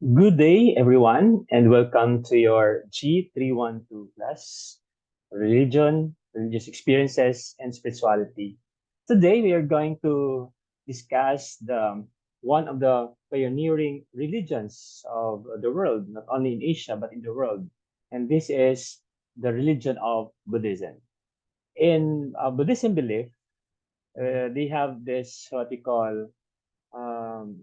Good day, everyone, and welcome to your G312 class, Religion, Religious Experiences, and Spirituality. Today, we are going to discuss the one of the pioneering religions of the world, not only in Asia, but in the world. And this is the religion of Buddhism. In Buddhism belief, they have this what we call um,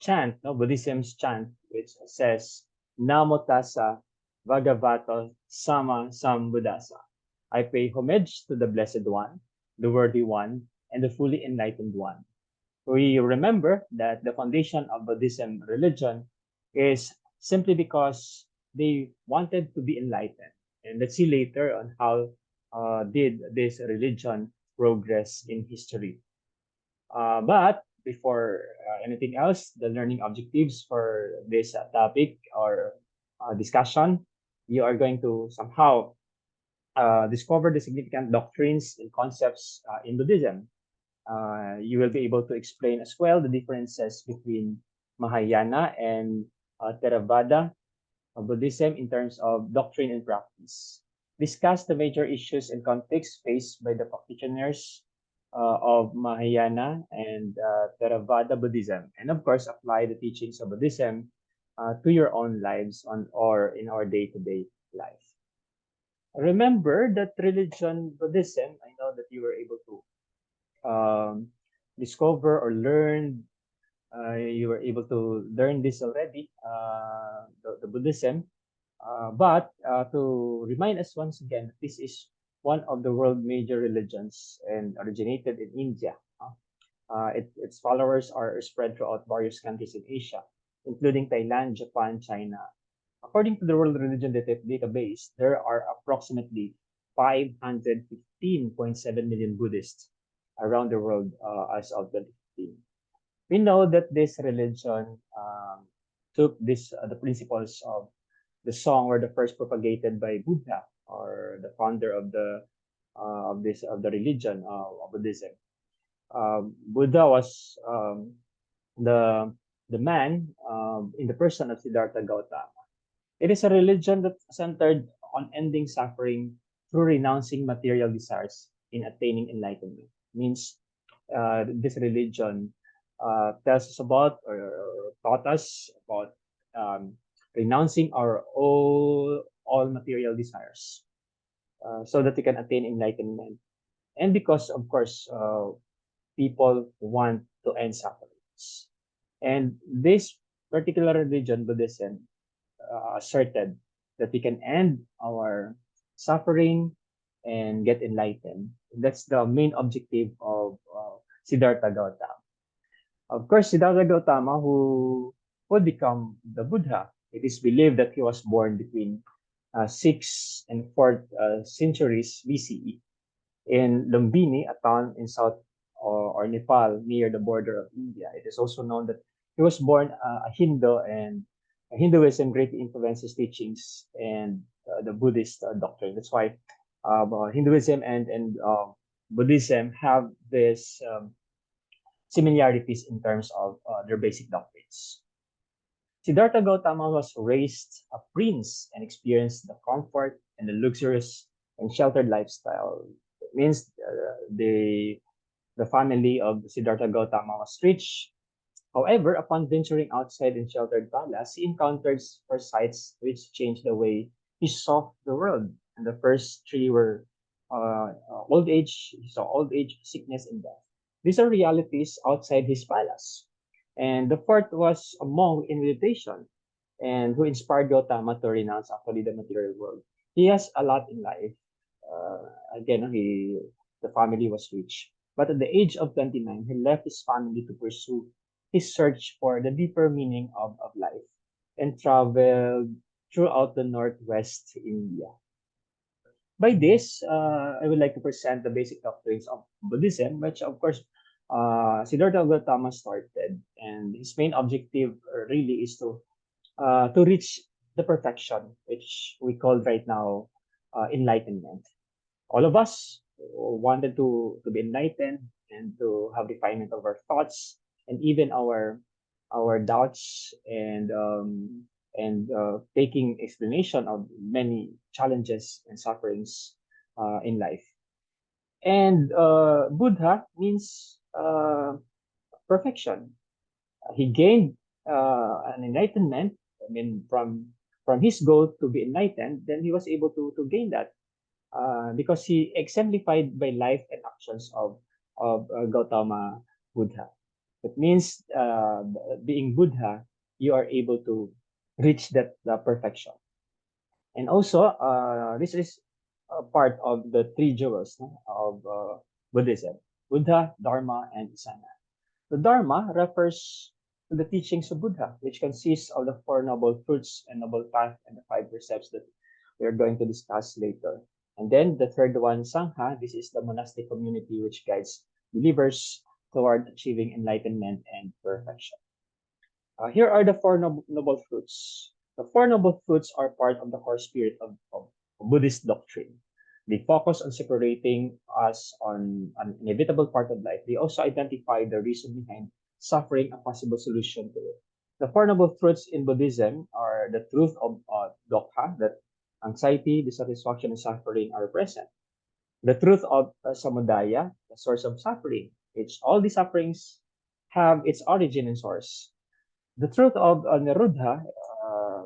chant, no, Buddhism's chant, which says Namo Tassa Bhagavato Sama Sambuddhassa. I pay homage to the Blessed One, the Worthy One, and the fully enlightened One. We remember that the foundation of Buddhism religion is simply because they wanted to be enlightened. And let's see later on how did this religion progress in history. But before anything else, the learning objectives for this topic or discussion, you are going to somehow discover the significant doctrines and concepts in Buddhism. You will be able to explain as well the differences between Mahayana and Theravada Buddhism in terms of doctrine and practice. Discuss the major issues and conflicts faced by the practitioners of Mahayana and Theravada Buddhism, and of course, apply the teachings of Buddhism to your own lives on or in our day-to-day life. Remember that religion Buddhism. I know that you were able to discover or learn. You were able to learn this already, the Buddhism. But to remind us once again, this is one of the world major religions and originated in India. Its followers are spread throughout various countries in Asia, including Thailand, Japan, China. According to the World Religion Database, there are approximately 515.7 million Buddhists around the world as of 2015. We know that this religion took the principles of the song were the first propagated by Buddha or the founder of the religion of Buddhism. Buddha was the the man in the person of Siddhartha Gautama. It is a religion that centered on ending suffering through renouncing material desires in attaining enlightenment. Means this religion tells us about or taught us about um, renouncing our all material desires so that we can attain enlightenment. And because, of course, people want to end sufferings. And this particular religion, Buddhism, asserted that we can end our suffering and get enlightened. That's the main objective of Siddhartha Gautama. Of course, Siddhartha Gautama, who would become the Buddha, it is believed that he was born between 6th and 4th centuries BCE in Lumbini, a town in South or Nepal near the border of India. It is also known that he was born a Hindu, and Hinduism greatly influenced his teachings and the Buddhist doctrine. That's why Hinduism and Buddhism have this similarities in terms of their basic doctrines. Siddhartha Gautama was raised a prince and experienced the comfort and the luxurious and sheltered lifestyle. It means the family of Siddhartha Gautama was rich. However, upon venturing outside in sheltered palace, he encountered first sights which changed the way he saw the world. And the first three were old age. He saw old age, sickness, and death. These are realities outside his palace. And the fourth was a monk in meditation and who inspired Gautama to renounce actually the material world. He has a lot in life. Again, the family was rich. But at the age of 29, he left his family to pursue his search for the deeper meaning of life and traveled throughout the northwest India. By this, I would like to present the basic doctrines of Buddhism, which of course Siddhartha Gautama started, and his main objective really is to reach the perfection, which we call right now enlightenment. All of us wanted to be enlightened and to have refinement of our thoughts and even our our doubts and taking explanation of many challenges and sufferings in life. And Buddha means perfection. He gained an enlightenment. I mean, from his goal to be enlightened, then he was able to gain that because he exemplified by life and actions of Gautama Buddha. It means being Buddha, you are able to reach that perfection. And also, this is a part of the three jewels no, of Buddhism: Buddha, Dharma, and Sangha. The Dharma refers to the teachings of Buddha, which consists of the Four Noble Truths and Noble Path and the five precepts that we are going to discuss later. And then the third one, Sangha, this is the monastic community which guides believers toward achieving enlightenment and perfection. Here are the Four Noble Truths. The Four Noble Truths are part of the core spirit of Buddhist doctrine. They focus on separating us on an inevitable part of life. They also identify the reason behind suffering, a possible solution to it. The Four Noble Truths in Buddhism are the truth of dukkha, that anxiety, dissatisfaction, and suffering are present. The truth of samudaya, the source of suffering, which all these sufferings have its origin and source. The truth of Nirodha,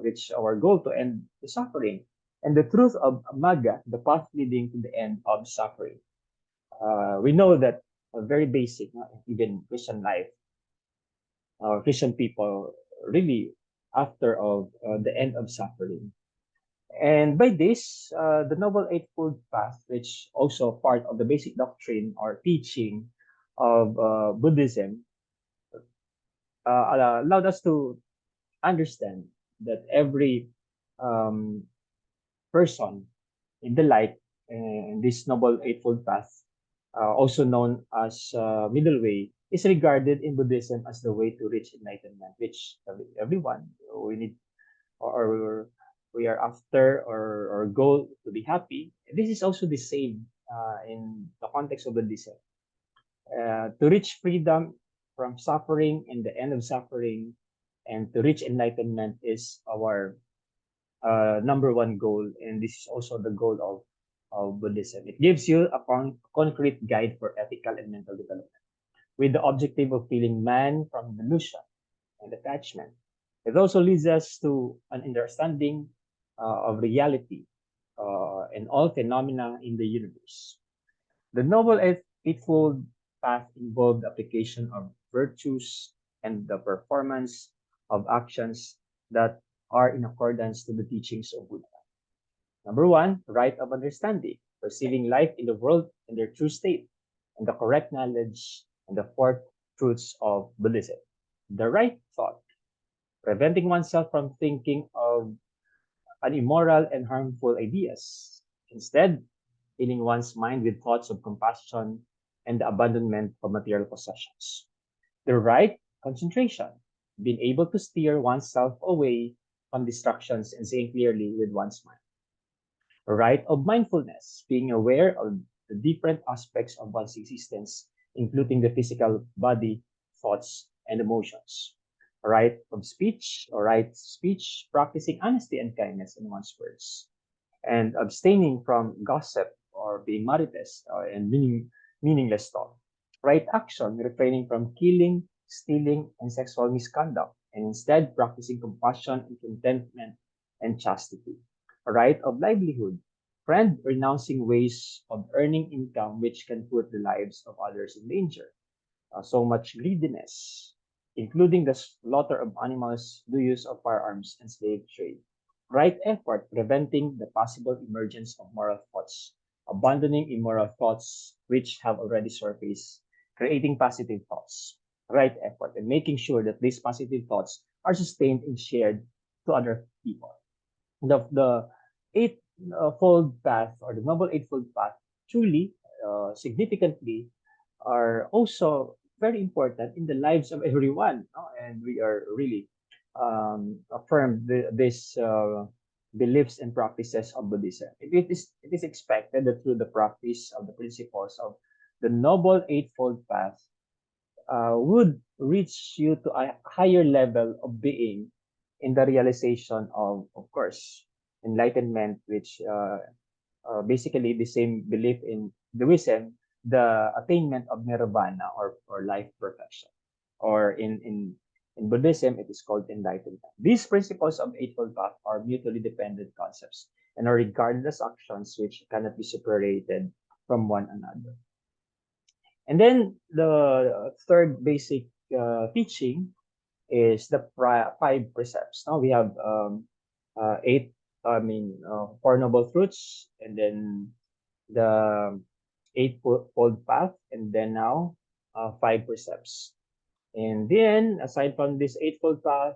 which our goal to end the suffering, and the truth of Magga, the path leading to the end of suffering. We know that very basic, even Christian life, Christian people really after of the end of suffering. And by this, the Noble Eightfold Path, which also part of the basic doctrine or teaching of Buddhism, allowed us to understand that every um, person in the light in this Noble Eightfold Path, also known as middle way, is regarded in Buddhism as the way to reach enlightenment, which everyone we need or we are after or goal to be happy. This is also the same in the context of Buddhism. To reach freedom from suffering and the end of suffering and to reach enlightenment is our number one goal, and this is also the goal of Buddhism. It gives you a concrete guide for ethical and mental development with the objective of freeing man from delusion and attachment. It also leads us to an understanding of reality and all phenomena in the universe. The Noble Eightfold Path involved the application of virtues and the performance of actions that are in accordance to the teachings of Buddha. Number one, right of understanding, perceiving life in the world in their true state, and the correct knowledge and the four truths of Buddhism. The right thought, preventing oneself from thinking of immoral and harmful ideas. Instead, filling one's mind with thoughts of compassion and the abandonment of material possessions. The right concentration, being able to steer oneself away from distractions and seeing clearly with one's mind. The right of mindfulness, being aware of the different aspects of one's existence, including the physical body, thoughts, and emotions. Right of speech, or right speech, practicing honesty and kindness in one's words, and abstaining from gossip or being marites and meaningless talk. Right action, refraining from killing, stealing, and sexual misconduct, and instead practicing compassion and contentment and chastity. Right of livelihood, friend, renouncing ways of earning income which can put the lives of others in danger. So much greediness, including the slaughter of animals, the use of firearms, and slave trade. Right effort, preventing the possible emergence of moral thoughts, abandoning immoral thoughts which have already surfaced, creating positive thoughts. Right effort, and making sure that these positive thoughts are sustained and shared to other people. The eightfold path or the Noble Eightfold Path truly, significantly, are also very important in the lives of everyone. No? And we are really affirm these beliefs and practices of Buddhism. It is expected that through the practice of the principles of the Noble Eightfold Path, would reach you to a higher level of being in the realization of course, enlightenment, which basically the same belief in Buddhism, the attainment of nirvana or life perfection. Or in Buddhism, it is called enlightenment. These principles of Eightfold Path are mutually dependent concepts and are regarded as actions which cannot be separated from one another. And then the third basic teaching is the five precepts. Now we have eight, Four Noble Truths, and then the Eightfold Path, and then now five precepts. And then, aside from this Eightfold Path,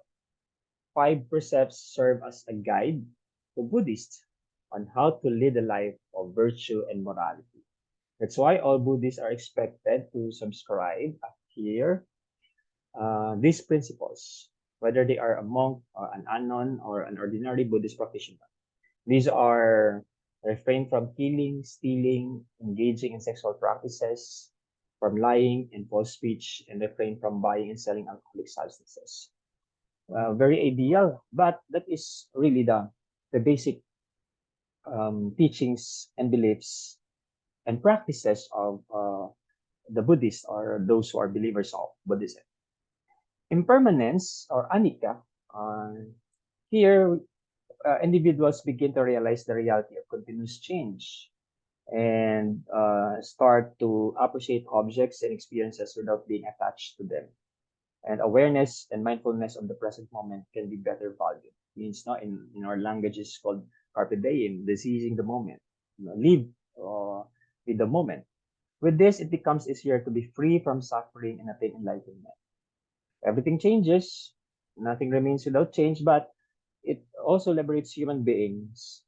five precepts serve as a guide to Buddhists on how to lead a life of virtue and morality. That's why all Buddhists are expected to subscribe, adhere these principles, whether they are a monk or an anon or an ordinary Buddhist practitioner. These are refrain from killing, stealing, engaging in sexual practices, from lying and false speech, and refrain from buying and selling alcoholic substances. Very ideal, but that is really the basic teachings and beliefs and practices of the Buddhists or those who are believers of Buddhism. Impermanence or Anicca, here individuals begin to realize the reality of continuous change and start to appreciate objects and experiences without being attached to them. And awareness and mindfulness of the present moment can be better valued. Means no, in our language is called carpe diem, the seizing the moment. Live with the moment. With this, it becomes easier to be free from suffering and attain enlightenment. Everything changes, nothing remains without change, but it also liberates human beings.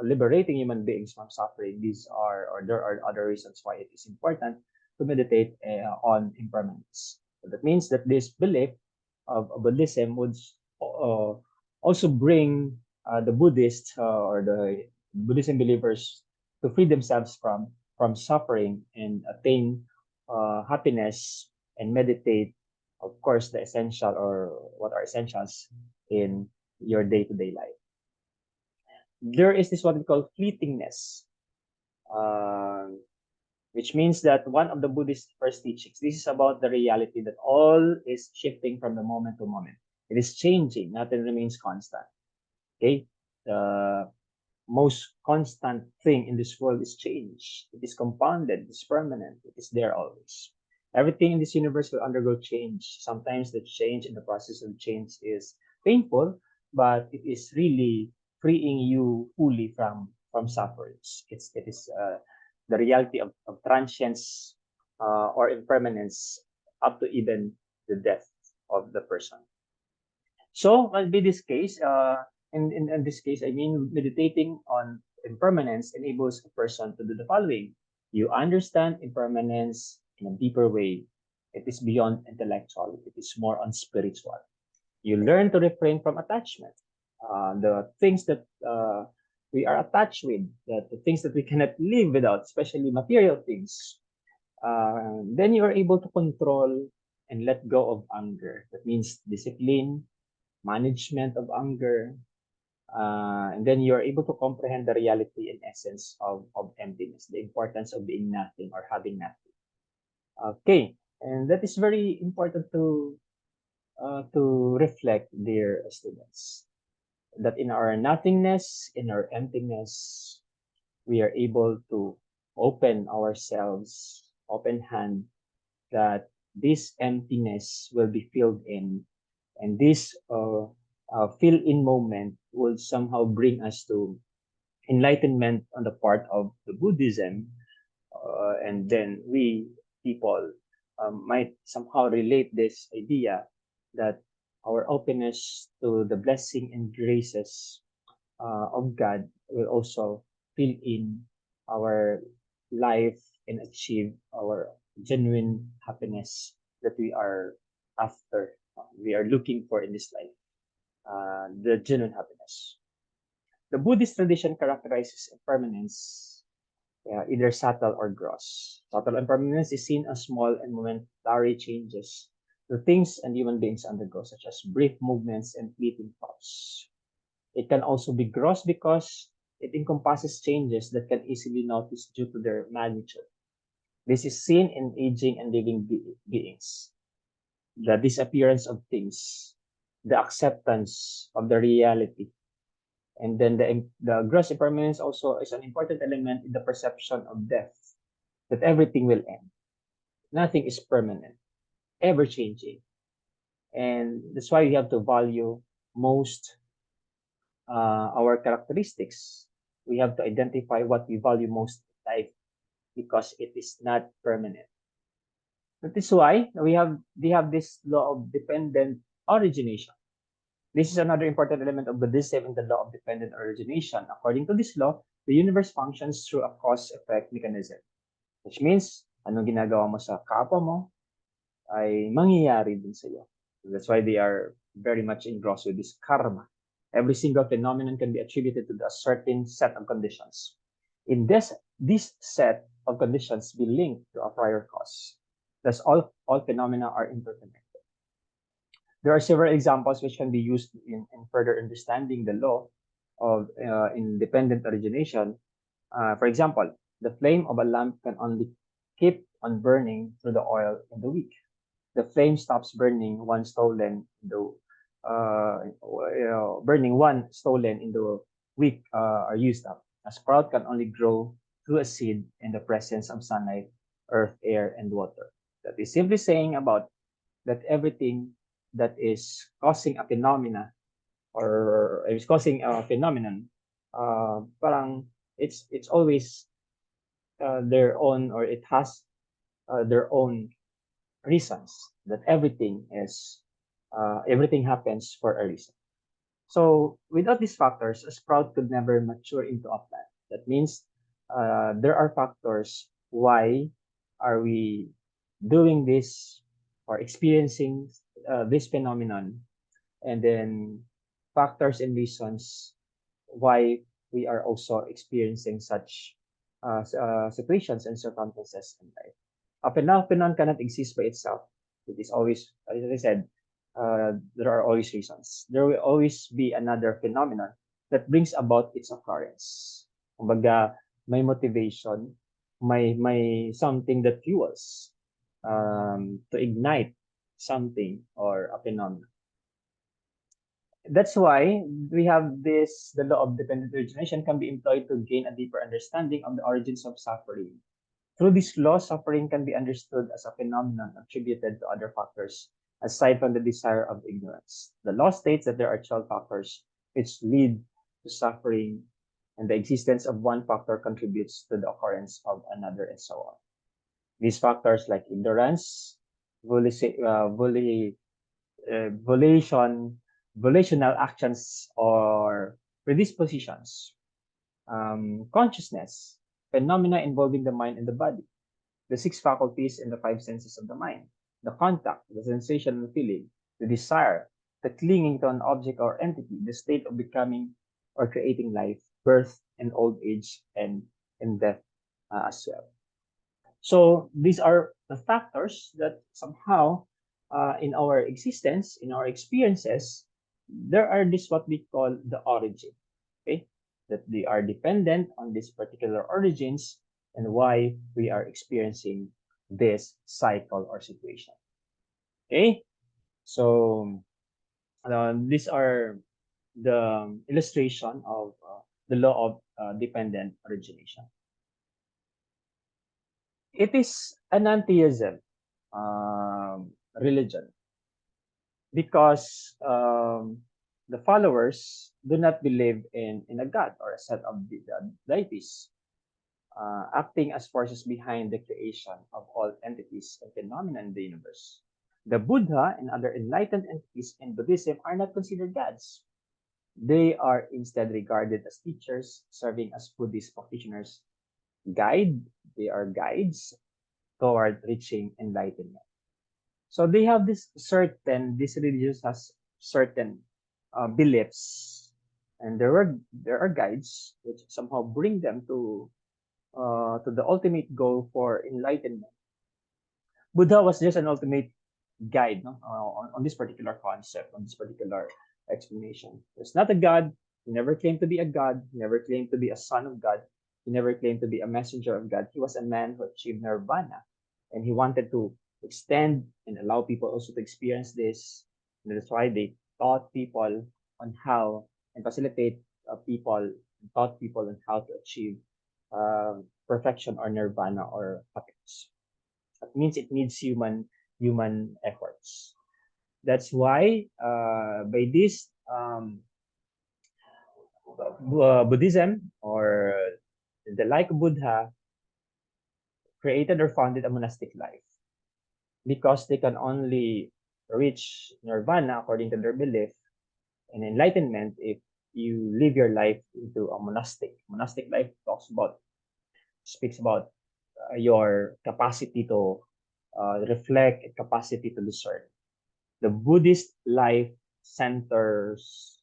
Liberating human beings from suffering. These are, or there are other reasons why it is important to meditate on impermanence. So that means that this belief of Buddhism would also bring the Buddhists or the Buddhism believers to free themselves from suffering and attain happiness and meditate, of course, the essential or what are essentials in your day-to-day life. There is this what we call fleetingness, which means that one of the Buddhist first teachings, this is about the reality that all is shifting from the moment to moment. It is changing, nothing remains constant. Okay? The most constant thing in this world is change. It is compounded, it is permanent, it is there always. Everything in this universe will undergo change. Sometimes the change in the process of change is painful, but it is really freeing you fully from sufferings. It is the reality of transience or impermanence up to even the death of the person. So, in this case, in this case, I mean, meditating on impermanence enables a person to do the following. You understand impermanence in a deeper way. It is beyond intellectual. It is more on spiritual. You learn to refrain from attachment. The things that we are attached with, the things that we cannot live without, especially material things. Then you are able to control and let go of anger. That means discipline, management of anger, and then you're able to comprehend the reality and essence of emptiness, the importance of being nothing or having nothing. Okay, and that is very important to reflect, dear students, that in our nothingness, in our emptiness, we are able to open ourselves, open hand, that this emptiness will be filled in, and this fill-in moment will somehow bring us to enlightenment on the part of the Buddhism, and then we people might somehow relate this idea that our openness to the blessing and graces of God will also fill in our life and achieve our genuine happiness that we are after, we are looking for in this life, the genuine happiness. The Buddhist tradition characterizes impermanence either subtle or gross. Subtle impermanence is seen as small and momentary changes to things and human beings undergo, such as brief movements and fleeting thoughts. It can also be gross because it encompasses changes that can easily notice due to their magnitude. This is seen in aging and living beings. The disappearance of things, the acceptance of the reality, and then the gross impermanence also is an important element in the perception of death, that everything will end. Nothing is permanent, ever changing. And that's why we have to value most our characteristics. We have to identify what we value most in life because it is not permanent. That is why we have this law of dependent origination. This is another important element of Buddhism in the law of dependent origination. According to this law, the universe functions through a cause-effect mechanism, which means anong ginagawa mo sa kapwa mo ay mangyayari din sa iyo. So that's why they are very much engrossed with this karma. Every single phenomenon can be attributed to a certain set of conditions. In this set of conditions be linked to a prior cause. Thus, all phenomena are interconnected. There are several examples which can be used in further understanding the law of independent origination. For example, the flame of a lamp can only keep on burning through the oil in the wick. The flame stops burning one stolen in the wick are used up. A sprout can only grow through a seed in the presence of sunlight, earth, air, and water. That is simply saying about that everything that is causing a phenomena or is causing a phenomenon, parang it's always their own, or it has their own reasons, that everything happens for a reason. So without these factors, a sprout could never mature into a plant. That means there are factors why are we doing this or experiencing this phenomenon, and then factors and reasons why we are also experiencing such situations and circumstances in life. A phenomenon cannot exist by itself. It is always, as I said, there are always reasons. There will always be another phenomenon that brings about its occurrence. Kumbaga, may motivation, may something that fuels to ignite something or a phenomenon. That's why we have this, the law of dependent origination can be employed to gain a deeper understanding of the origins of suffering. Through this law, suffering can be understood as a phenomenon attributed to other factors aside from the desire of ignorance. The law states that there are 12 factors which lead to suffering, and the existence of one factor contributes to the occurrence of another, and so on. These factors like ignorance, volitional actions or predispositions, consciousness, phenomena involving the mind and the body, the six faculties and the five senses of the mind, the contact, the sensation and feeling, the desire, the clinging to an object or entity, the state of becoming or creating life, birth and old age, and death as well. So these are the factors that somehow in our existence, in our experiences, there are this what we call the origin, okay? That they are dependent on these particular origins and why we are experiencing this cycle or situation. Okay, so these are the illustration of the law of dependent origination. It is an anti-ism religion because the followers do not believe in a god or a set of deities acting as forces behind the creation of all entities and phenomena in the universe. The Buddha and other enlightened entities in Buddhism are not considered gods. They are instead regarded as teachers serving as Buddhist practitioners. They are guides toward reaching enlightenment. So they have this religions has certain beliefs, and there are guides which somehow bring them to to the ultimate goal for enlightenment. Buddha was just an ultimate guide, no? On this particular concept, on this particular explanation. He's not a god. He never claimed to be a god. He never claimed to be a son of God. He never claimed to be a messenger of God. He was a man who achieved nirvana, and he wanted to extend and allow people also to experience this. And that's why they taught people on how and facilitate people, taught people on how to achieve perfection or nirvana or happiness. That means it needs human efforts. That's why by this Buddhism or the like Buddha created or founded a monastic life because they can only reach nirvana according to their belief and enlightenment if you live your life into a monastic life speaks about your capacity to reflect and capacity to discern. The Buddhist life centers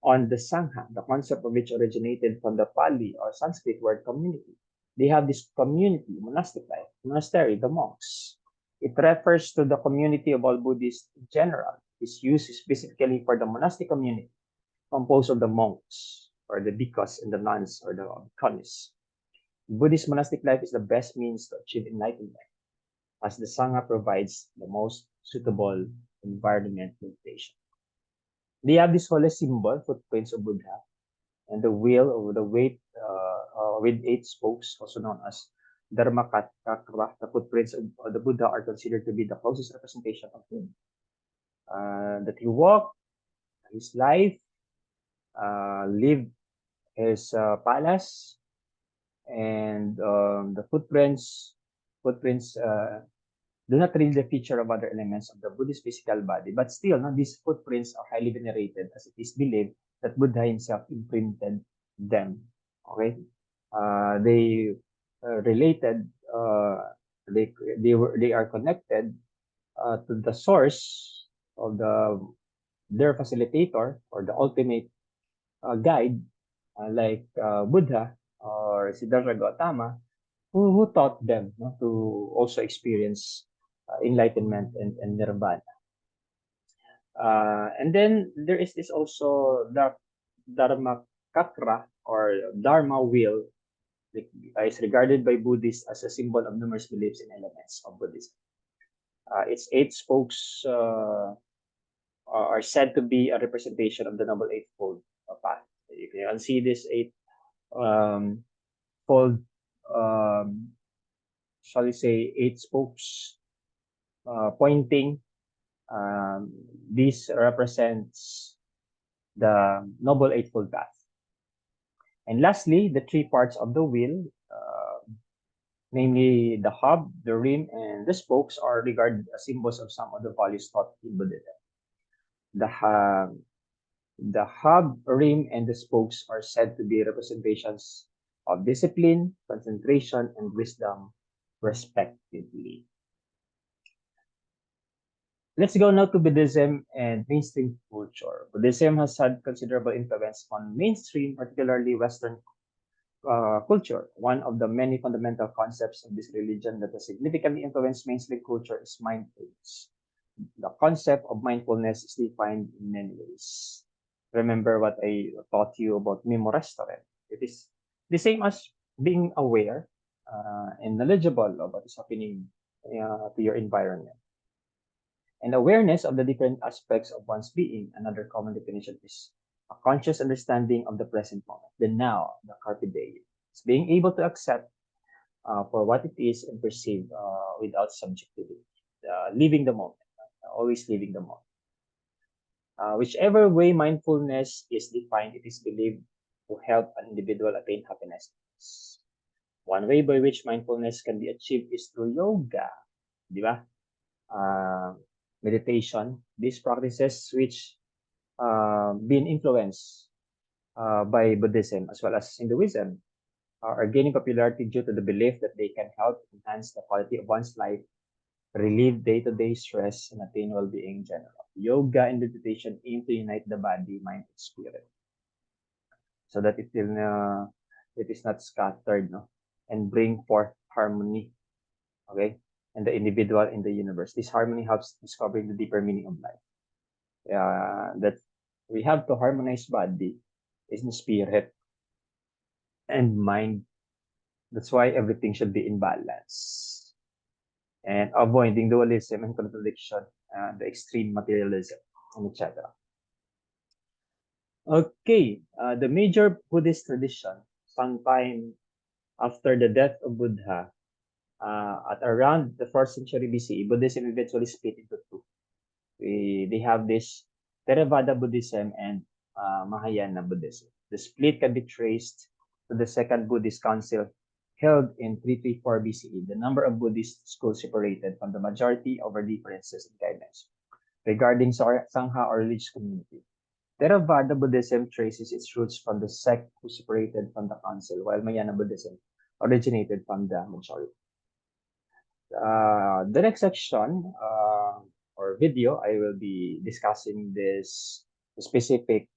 on the Sangha, the concept of which originated from the Pali or Sanskrit word community. They have this community, monastic life, monastery, the monks. It refers to the community of all Buddhists in general. It's used specifically for the monastic community, composed of the monks, or the bhikkhus and the nuns, or the bhikkhunis. Buddhist monastic life is the best means to achieve enlightenment, as the Sangha provides the most suitable environment meditation. They have this holy symbol, footprints of Buddha, and the wheel or the weight with 8 spokes, also known as Dharmakakra. The footprints of the Buddha are considered to be the closest representation of him. That he walked his life, lived his palace, and the footprints do not really feature of other elements of the Buddhist physical body, but still, no, these footprints are highly venerated as it is believed that Buddha himself imprinted them. Okay, they related, they are connected to the source of their facilitator or the ultimate guide, like Buddha or Siddhartha Gautama, who taught them, no, to also experience enlightenment and nirvana. And then there is this also the Dharma Kakra or Dharma wheel, is regarded by Buddhists as a symbol of numerous beliefs and elements of Buddhism. Its 8 spokes are said to be a representation of the Noble Eightfold path. You can see this um, fold, shall we say, 8 spokes pointing. This represents the Noble Eightfold Path. And lastly, the 3 parts of the wheel, namely the hub, the rim, and the spokes, are regarded as symbols of some of the values taught in Buddhism. The hub, rim, and the spokes are said to be representations of discipline, concentration, and wisdom, respectively. Let's go now to Buddhism and mainstream culture. Buddhism has had considerable influence on mainstream, particularly Western culture. One of the many fundamental concepts of this religion that has significantly influenced mainstream culture is mindfulness. The concept of mindfulness is defined in many ways. Remember what I taught you about Memo Restaurant. It is the same as being aware and knowledgeable of what is happening to your environment. And awareness of the different aspects of one's being, another common definition, is a conscious understanding of the present moment, the now, the carpe diem. It's being able to accept for what it is and perceive without subjectivity, living the moment, always living the moment. Whichever way mindfulness is defined, it is believed to help an individual attain happiness. One way by which mindfulness can be achieved is through yoga, di ba? Meditation. These practices which been influenced by Buddhism as well as Hinduism are gaining popularity due to the belief that they can help enhance the quality of one's life, relieve day-to-day stress, and attain well-being in general. Yoga and meditation aim to unite the body, mind, and spirit so that it is not scattered, no? and bring forth harmony, okay, and the individual in the universe. This harmony helps discovering the deeper meaning of life. That we have to harmonize body, in spirit, and mind. That's why everything should be in balance and avoiding dualism and contradiction, the extreme materialism, and etc. Okay, the major Buddhist tradition, sometime after the death of Buddha, at around the 4th century BCE, Buddhism eventually split into two. They have this Theravada Buddhism and Mahayana Buddhism. The split can be traced to the Second Buddhist Council held in 334 BCE. The number of Buddhist schools separated from the majority over differences in guidelines regarding Sangha or religious community. Theravada Buddhism traces its roots from the sect who separated from the council, while Mahayana Buddhism originated from the majority. The next section or video, I will be discussing this specific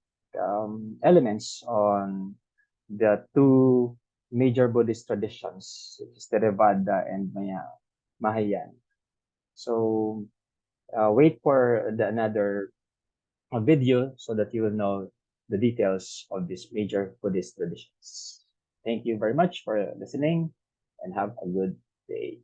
elements on the two major Buddhist traditions, which is Theravada and Mahayana. So wait for another video so that you will know the details of these major Buddhist traditions. Thank you very much for listening and have a good day.